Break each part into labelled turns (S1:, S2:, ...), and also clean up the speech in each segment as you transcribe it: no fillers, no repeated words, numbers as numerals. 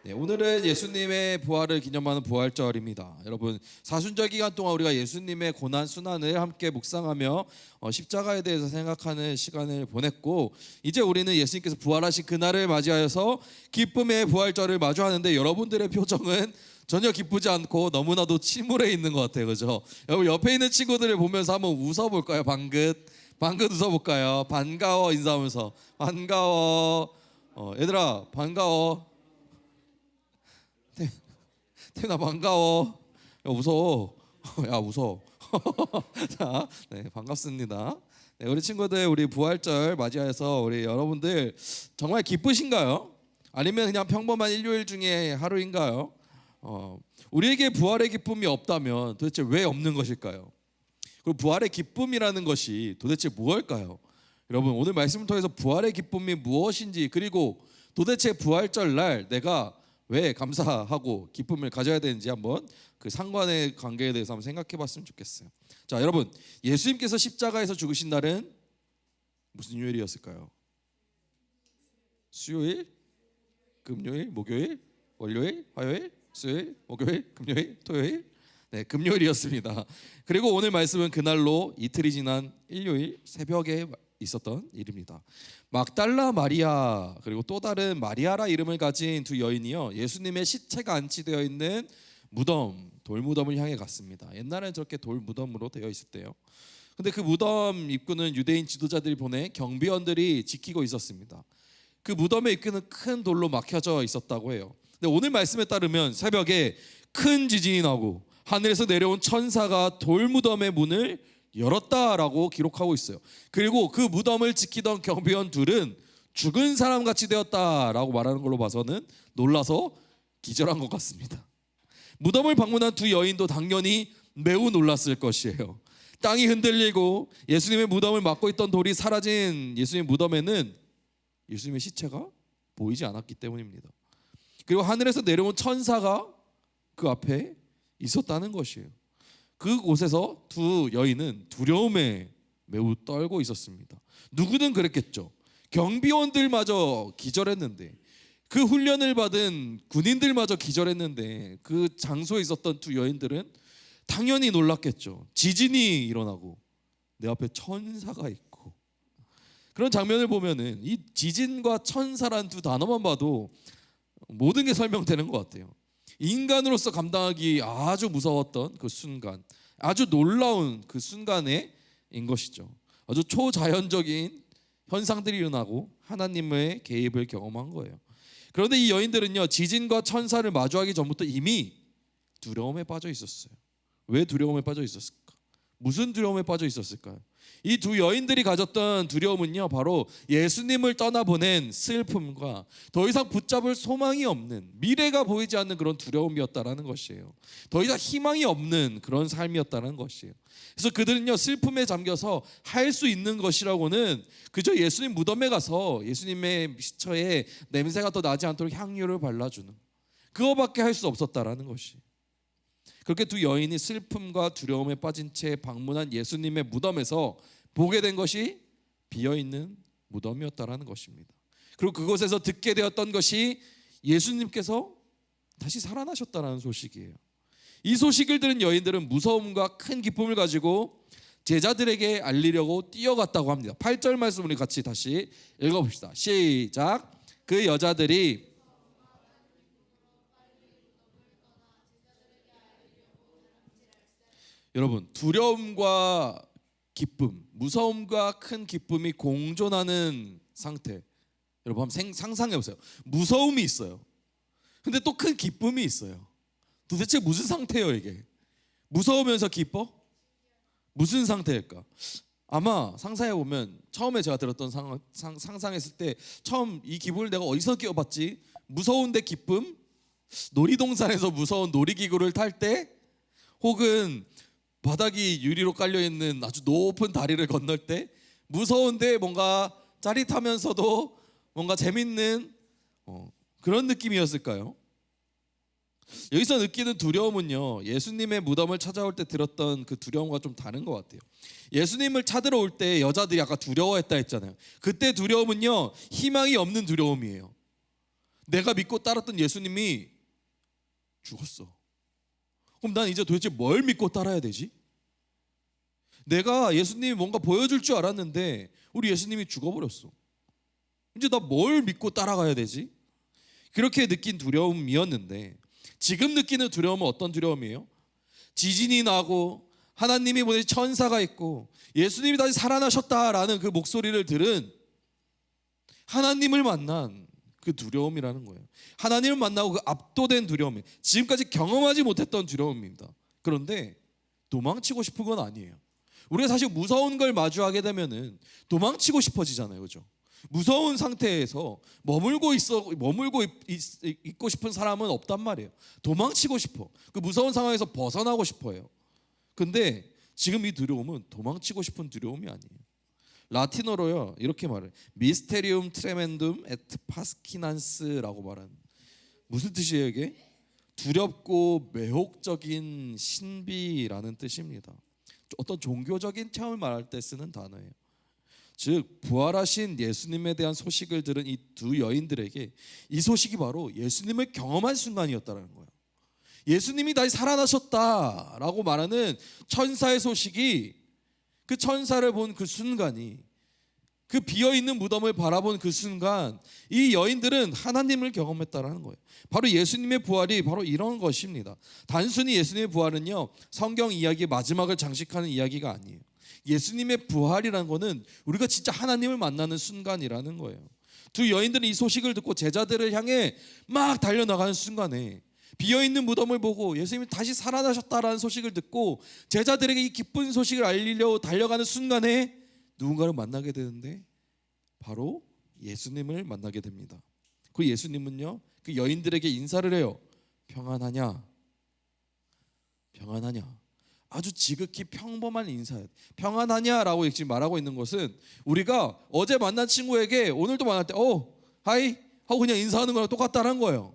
S1: 네, 오늘은 예수님의 부활을 기념하는 부활절입니다. 여러분, 사순절 기간 동안 우리가 예수님의 고난 순환을 함께 묵상하며 십자가에 대해서 생각하는 시간을 보냈고, 이제 우리는 예수님께서 부활하신 그날을 맞이하여서 기쁨의 부활절을 마주하는데, 여러분들의 표정은 전혀 기쁘지 않고 너무나도 침울해 있는 것 같아요. 그죠? 여러분, 옆에 있는 친구들을 보면서 한번 웃어볼까요? 방긋 웃어볼까요? 반가워 인사하면서 반가워. 얘들아 반가워. 태훈아 반가워. 야 웃어. 야 웃어. 자, 네, 반갑습니다. 네, 우리 친구들, 우리 부활절 맞이해서 우리 여러분들 정말 기쁘신가요? 아니면 그냥 평범한 일요일 중에 하루인가요? 우리에게 부활의 기쁨이 없다면 도대체 왜 없는 것일까요? 그리고 부활의 기쁨이라는 것이 도대체 무엇일까요? 여러분, 오늘 말씀을 통해서 부활의 기쁨이 무엇인지, 그리고 도대체 부활절 날 내가 왜 감사하고 기쁨을 가져야 되는지 한번 그 상관의 관계에 대해서 한번 생각해 봤으면 좋겠어요. 자, 여러분, 예수님께서 십자가에서 죽으신 날은 무슨 요일이었을까요? 수요일, 금요일, 목요일, 월요일, 화요일, 수요일, 목요일, 금요일, 토요일. 네, 금요일이었습니다. 그리고 오늘 말씀은 그날로 이틀이 지난 일요일 새벽에 있었던 일입니다. 막달라 마리아, 그리고 또 다른 마리아라 이름을 가진 두 여인이요, 예수님의 시체가 안치되어 있는 무덤, 돌무덤을 향해 갔습니다. 옛날에는 저렇게 돌무덤으로 되어 있었대요. 근데 그 무덤 입구는 유대인 지도자들이 보내 경비원들이 지키고 있었습니다. 그 무덤의 입구는 큰 돌로 막혀져 있었다고 해요. 근데 오늘 말씀에 따르면 새벽에 큰 지진이 나고 하늘에서 내려온 천사가 돌무덤의 문을 열었다라고 기록하고 있어요. 그리고 그 무덤을 지키던 경비원 둘은 죽은 사람같이 되었다라고 말하는 걸로 봐서는 놀라서 기절한 것 같습니다. 무덤을 방문한 두 여인도 당연히 매우 놀랐을 것이에요. 땅이 흔들리고 예수님의 무덤을 막고 있던 돌이 사라진 예수님의 무덤에는 예수님의 시체가 보이지 않았기 때문입니다. 그리고 하늘에서 내려온 천사가 그 앞에 있었다는 것이에요. 그곳에서 두 여인은 두려움에 매우 떨고 있었습니다. 누구든 그랬겠죠. 경비원들마저 기절했는데, 그 훈련을 받은 군인들마저 기절했는데, 그 장소에 있었던 두 여인들은 당연히 놀랐겠죠. 지진이 일어나고 내 앞에 천사가 있고, 그런 장면을 보면은 이 지진과 천사란 두 단어만 봐도 모든 게 설명되는 것 같아요. 인간으로서 감당하기 아주 무서웠던 그 순간, 아주 놀라운 그 순간인 것이죠. 아주 초자연적인 현상들이 일어나고 하나님의 개입을 경험한 거예요. 그런데 이 여인들은요, 지진과 천사를 마주하기 전부터 이미 두려움에 빠져 있었어요. 왜 두려움에 빠져 있었을까? 무슨 두려움에 빠져 있었을까요? 이 두 여인들이 가졌던 두려움은요, 바로 예수님을 떠나보낸 슬픔과 더 이상 붙잡을 소망이 없는, 미래가 보이지 않는 그런 두려움이었다라는 것이에요. 더 이상 희망이 없는 그런 삶이었다는 것이에요. 그래서 그들은요, 슬픔에 잠겨서 할 수 있는 것이라고는 그저 예수님 무덤에 가서 예수님의 시체에 냄새가 더 나지 않도록 향유를 발라주는, 그거밖에 할 수 없었다라는 것이에요. 그렇게 두 여인이 슬픔과 두려움에 빠진 채 방문한 예수님의 무덤에서 보게 된 것이 비어있는 무덤이었다라는 것입니다. 그리고 그곳에서 듣게 되었던 것이 예수님께서 다시 살아나셨다는 소식이에요. 이 소식을 들은 여인들은 무서움과 큰 기쁨을 가지고 제자들에게 알리려고 뛰어갔다고 합니다. 8절 말씀 우리 같이 다시 읽어봅시다. 시작. 그 여자들이 여러분, 두려움과 기쁨, 무서움과 큰 기쁨이 공존하는 상태, 여러분 한번 상상해 보세요. 무서움이 있어요. 근데 또 큰 기쁨이 있어요. 도대체 무슨 상태예요 이게? 무서우면서 기뻐? 무슨 상태일까? 아마 상상해 보면 처음에 제가 들었던 상상했을 때 처음 이 기분을 내가 어디서 끼워봤지? 무서운데 기쁨? 놀이동산에서 무서운 놀이기구를 탈 때, 혹은 바닥이 유리로 깔려있는 아주 높은 다리를 건널 때, 무서운데 뭔가 짜릿하면서도 뭔가 재밌는 그런 느낌이었을까요? 여기서 느끼는 두려움은요, 예수님의 무덤을 찾아올 때 들었던 그 두려움과 좀 다른 것 같아요. 예수님을 찾으러 올 때 여자들이 아까 두려워했다 했잖아요. 그때 두려움은요, 희망이 없는 두려움이에요. 내가 믿고 따랐던 예수님이 죽었어. 그럼 난 이제 도대체 뭘 믿고 따라야 되지? 내가 예수님이 뭔가 보여줄 줄 알았는데 우리 예수님이 죽어버렸어. 이제 나 뭘 믿고 따라가야 되지? 그렇게 느낀 두려움이었는데, 지금 느끼는 두려움은 어떤 두려움이에요? 지진이 나고 하나님이 보내신 천사가 있고 예수님이 다시 살아나셨다라는 그 목소리를 들은 하나님을 만난 그 두려움이라는 거예요. 하나님을 만나고 그 압도된 두려움이 지금까지 경험하지 못했던 두려움입니다. 그런데 도망치고 싶은 건 아니에요. 우리가 사실 무서운 걸 마주하게 되면은 도망치고 싶어지잖아요, 그렇죠? 무서운 상태에서 머물고 있고 싶은 사람은 없단 말이에요. 도망치고 싶어. 그 무서운 상황에서 벗어나고 싶어요. 근데 지금 이 두려움은 도망치고 싶은 두려움이 아니에요. 라틴어로요 이렇게 말해요. 미스테리움 트레멘둠 에트 파스키난스라고 말하는, 무슨 뜻이에요 이게? 두렵고 매혹적인 신비라는 뜻입니다. 어떤 종교적인 체험을 말할 때 쓰는 단어예요. 즉 부활하신 예수님에 대한 소식을 들은 이 두 여인들에게 이 소식이 바로 예수님을 경험한 순간이었다는 거예요. 예수님이 다시 살아나셨다라고 말하는 천사의 소식이, 그 천사를 본 그 순간이, 그 비어있는 무덤을 바라본 그 순간 이 여인들은 하나님을 경험했다라는 거예요. 바로 예수님의 부활이 바로 이런 것입니다. 단순히 예수님의 부활은요 성경 이야기의 마지막을 장식하는 이야기가 아니에요. 예수님의 부활이라는 거는 우리가 진짜 하나님을 만나는 순간이라는 거예요. 두 여인들은 이 소식을 듣고 제자들을 향해 막 달려나가는 순간에 비어있는 무덤을 보고 예수님이 다시 살아나셨다라는 소식을 듣고 제자들에게 이 기쁜 소식을 알리려고 달려가는 순간에 누군가를 만나게 되는데 바로 예수님을 만나게 됩니다. 그 예수님은요 그 여인들에게 인사를 해요. 평안하냐? 평안하냐? 아주 지극히 평범한 인사예요. 평안하냐라고 지금 말하고 있는 것은 우리가 어제 만난 친구에게 오늘도 만날 때 하이 하고 그냥 인사하는 거랑 똑같다는 거예요.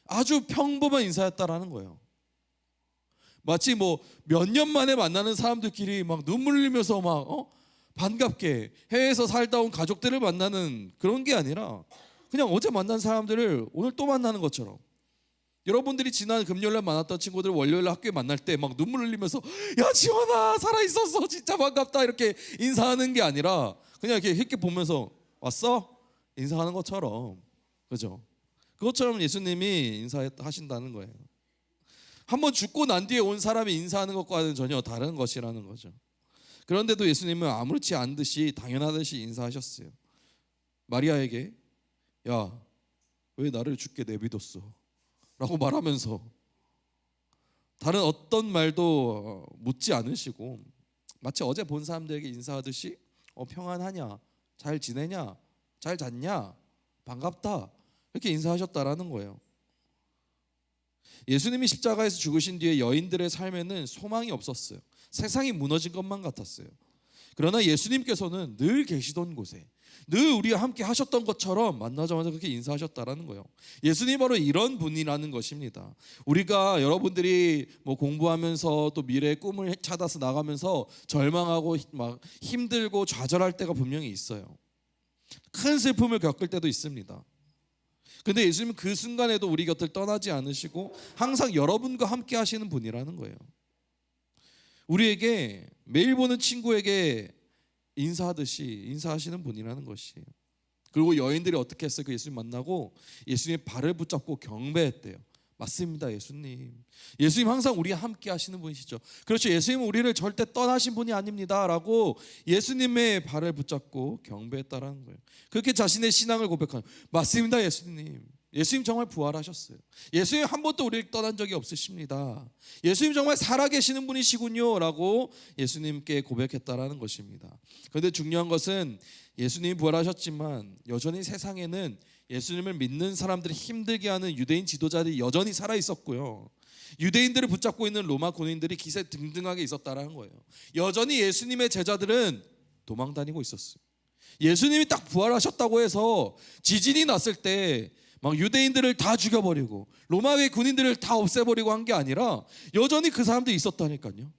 S1: 아주 평범한 인사였다라는 거예요. 마치 뭐 몇 년 만에 만나는 사람들끼리 막 눈물 흘리면서 막 반갑게 해외에서 살다 온 가족들을 만나는 그런 게 아니라 그냥 어제 만난 사람들을 오늘 또 만나는 것처럼, 여러분들이 지난 금요일날 만났던 친구들 월요일 학교에 만날 때 막 눈물 흘리면서 야 지원아 살아있었어 진짜 반갑다 이렇게 인사하는 게 아니라 그냥 이렇게 보면서 왔어? 인사하는 것처럼, 그죠? 그것처럼 예수님이 인사하신다는 거예요. 한번 죽고 난 뒤에 온 사람이 인사하는 것과는 전혀 다른 것이라는 거죠. 그런데도 예수님은 아무렇지 않듯이 당연하듯이 인사하셨어요. 마리아에게 야 왜 나를 죽게 내비뒀어? 라고 말하면서 다른 어떤 말도 묻지 않으시고 마치 어제 본 사람들에게 인사하듯이 평안하냐? 잘 지내냐? 잘 잤냐? 반갑다 이렇게 인사하셨다라는 거예요. 예수님이 십자가에서 죽으신 뒤에 여인들의 삶에는 소망이 없었어요. 세상이 무너진 것만 같았어요. 그러나 예수님께서는 늘 계시던 곳에 늘 우리와 함께 하셨던 것처럼 만나자마자 그렇게 인사하셨다라는 거예요. 예수님이 바로 이런 분이라는 것입니다. 우리가 여러분들이 뭐 공부하면서 또 미래의 꿈을 찾아서 나가면서 절망하고 막 힘들고 좌절할 때가 분명히 있어요. 큰 슬픔을 겪을 때도 있습니다. 근데 예수님은 그 순간에도 우리 곁을 떠나지 않으시고 항상 여러분과 함께 하시는 분이라는 거예요. 우리에게 매일 보는 친구에게 인사하듯이 인사하시는 분이라는 것이에요. 그리고 여인들이 어떻게 했어요? 그 예수님 만나고 예수님의 발을 붙잡고 경배했대요. 맞습니다, 예수님. 예수님 항상 우리와 함께 하시는 분이시죠. 그렇죠. 예수님은 우리를 절대 떠나신 분이 아닙니다라고 예수님의 발을 붙잡고 경배했다라는 거예요. 그렇게 자신의 신앙을 고백하는, 맞습니다, 예수님. 예수님 정말 부활하셨어요. 예수님 한 번도 우리를 떠난 적이 없으십니다. 예수님 정말 살아계시는 분이시군요 라고 예수님께 고백했다라는 것입니다. 그런데 중요한 것은 예수님이 부활하셨지만 여전히 세상에는 예수님을 믿는 사람들을 힘들게 하는 유대인 지도자들이 여전히 살아있었고요, 유대인들을 붙잡고 있는 로마 군인들이 기세등등하게 있었다라는 거예요. 여전히 예수님의 제자들은 도망다니고 있었어요. 예수님이 딱 부활하셨다고 해서 지진이 났을 때 막 유대인들을 다 죽여버리고 로마의 군인들을 다 없애버리고 한 게 아니라 여전히 그 사람들이 있었다니까요.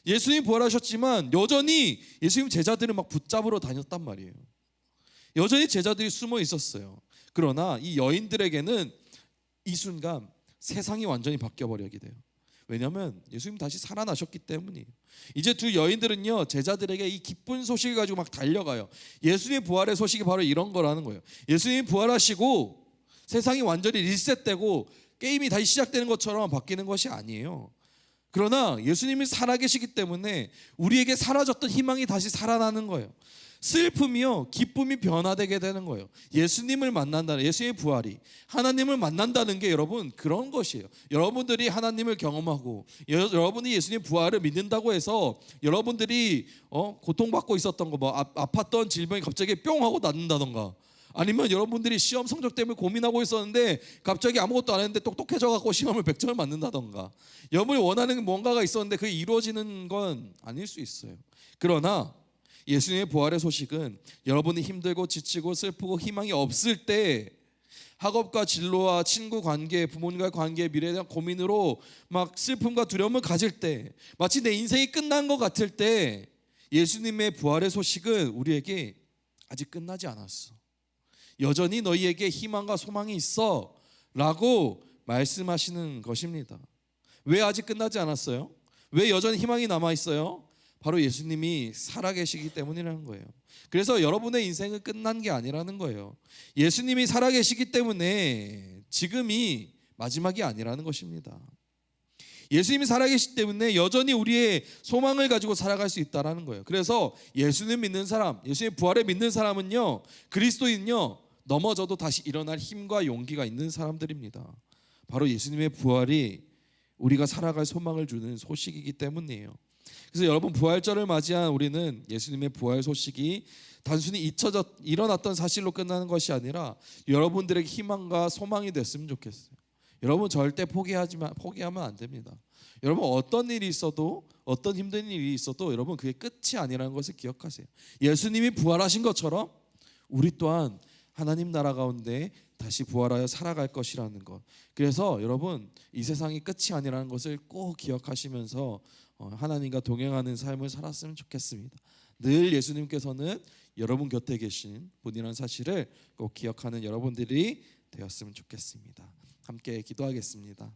S1: 예수님 부활하셨지만 여전히 예수님 제자들을 막 붙잡으러 다녔단 말이에요. 여전히 제자들이 숨어 있었어요. 그러나 이 여인들에게는 이 순간 세상이 완전히 바뀌어 버리게 돼요. 왜냐하면 예수님 다시 살아나셨기 때문이에요. 이제 두 여인들은요, 제자들에게 이 기쁜 소식을 가지고 막 달려가요. 예수님의 부활의 소식이 바로 이런 거라는 거예요. 예수님이 부활하시고 세상이 완전히 리셋되고 게임이 다시 시작되는 것처럼 바뀌는 것이 아니에요. 그러나 예수님이 살아계시기 때문에 우리에게 사라졌던 희망이 다시 살아나는 거예요. 슬픔이요, 기쁨이 변화되게 되는 거예요. 예수님을 만난다는, 예수님의 부활이 하나님을 만난다는 게 여러분 그런 것이에요. 여러분들이 하나님을 경험하고 여러분이 예수님의 부활을 믿는다고 해서 여러분들이 고통받고 있었던 거, 뭐 아팠던 질병이 갑자기 뿅 하고 낫는다던가, 아니면 여러분들이 시험 성적 때문에 고민하고 있었는데 갑자기 아무것도 안 했는데 똑똑해져 갖고 시험을 100점을 맞는다던가, 여러분이 원하는 뭔가가 있었는데 그게 이루어지는 건 아닐 수 있어요. 그러나 예수님의 부활의 소식은 여러분이 힘들고 지치고 슬프고 희망이 없을 때, 학업과 진로와 친구 관계, 부모님과의 관계, 미래에 대한 고민으로 막 슬픔과 두려움을 가질 때, 마치 내 인생이 끝난 것 같을 때, 예수님의 부활의 소식은 우리에게 아직 끝나지 않았어, 여전히 너희에게 희망과 소망이 있어 라고 말씀하시는 것입니다. 왜 아직 끝나지 않았어요? 왜 여전히 희망이 남아있어요? 바로 예수님이 살아계시기 때문이라는 거예요. 그래서 여러분의 인생은 끝난 게 아니라는 거예요. 예수님이 살아계시기 때문에 지금이 마지막이 아니라는 것입니다. 예수님이 살아계시기 때문에 여전히 우리의 소망을 가지고 살아갈 수 있다는 거예요. 그래서 예수님 믿는 사람, 예수님의 부활을 믿는 사람은요, 그리스도인은요, 넘어져도 다시 일어날 힘과 용기가 있는 사람들입니다. 바로 예수님의 부활이 우리가 살아갈 소망을 주는 소식이기 때문이에요. 그래서 여러분, 부활절을 맞이한 우리는 예수님의 부활 소식이 단순히 일어났던 사실로 끝나는 것이 아니라 여러분들에게 희망과 소망이 됐으면 좋겠어요. 여러분 절대 포기하면 안 됩니다. 여러분 어떤 일이 있어도, 어떤 힘든 일이 있어도 여러분 그게 끝이 아니라는 것을 기억하세요. 예수님이 부활하신 것처럼 우리 또한 하나님 나라 가운데 다시 부활하여 살아갈 것이라는 것. 그래서 여러분 이 세상이 끝이 아니라는 것을 꼭 기억하시면서 하나님과 동행하는 삶을 살았으면 좋겠습니다. 늘 예수님께서는 여러분 곁에 계신 분이라는 사실을 꼭 기억하는 여러분들이 되었으면 좋겠습니다. 함께 기도하겠습니다.